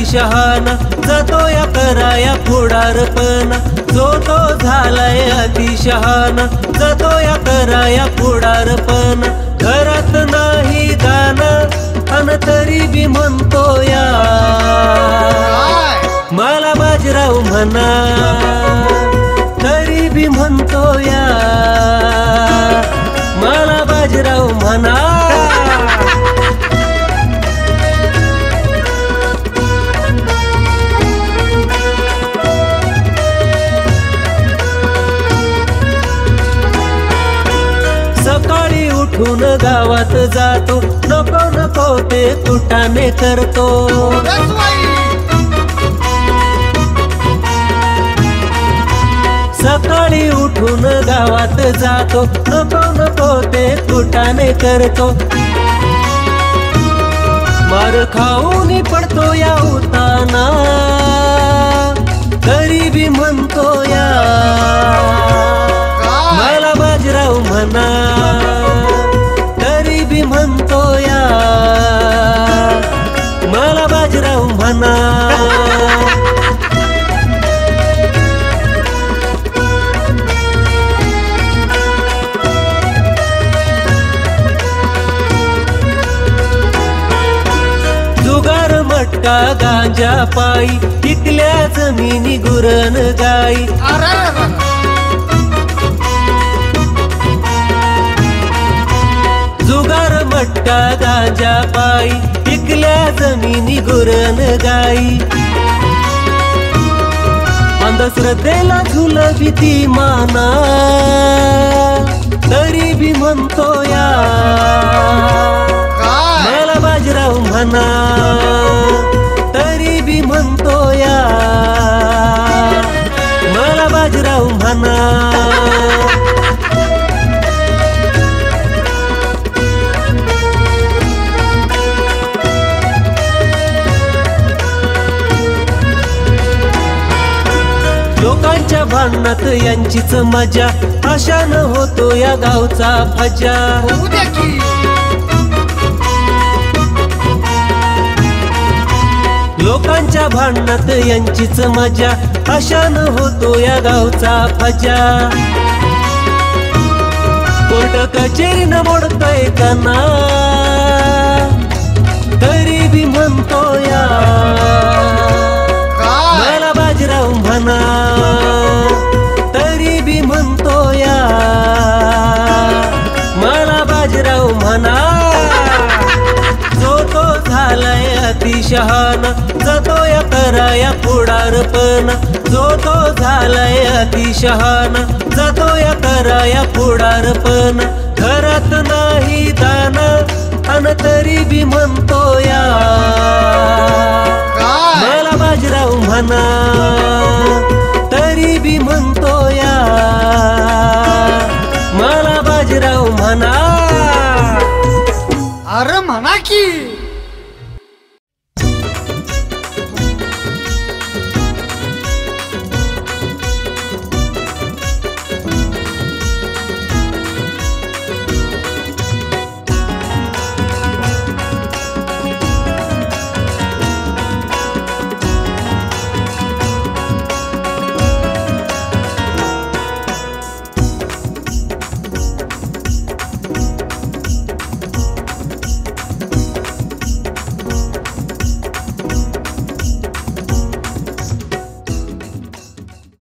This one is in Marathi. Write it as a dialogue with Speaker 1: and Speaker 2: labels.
Speaker 1: अतिशहाणा, जातो या कराया पुढारपणा, जो तो झालाय अतिशहाणा, जातो या कराया पुढारपणा. घरात नाही दाना अन तरी बी म्हणतो या, मला बाजीराव म्हणा, तरी बी म्हणतो या, मला बाजीराव म्हणा. सकाळी उठून गावात जातो, नको नको ते कुटाने करतो. सकाळी उठून गावात जातो, नको नको ते कुटाने करतो. मार खाऊन पडतो या उताना, तरी बी म्हणतो या, मला बाजीराव म्हणा, तरी बी म्हणतो या, मला बाजीराव म्हणा. जुगार मटका गांजा पायी, इकल्या जमिनी गुरण गाई. जुगार मटका गांजा पायी, इकल्या जमिनी गुरण गाई. अंधश्रद्धेला झुलवी ती माना, तरी बी म्हणतो या, मला बाजीराव म्हणा, तरी बी म्हणतो या, मला बाजीराव म्हणा. लोकांच्या भांडणात यांचीच मजा, अशानं होतो या गावचा फजा. लोकांच्या भांडणात यांचीच मजा, अशानं होतो या गावचा फजा. कोर्ट कचेरीनं मोडतोय कना, तरी बी म्हणतो या, मला बाजीराव म्हणा, तरी बी म्हणतो या, मला बाजीराव म्हणा. जो तो झालाय अतिशहाणा, जातो या कराया पुढारपणा, जो तो झालाय अतिशहाणा, जातो या कराया पुढारपणा. घरात नाही दाना अन तरी बी म्हणतो या, मला बाजीराव म्हणा.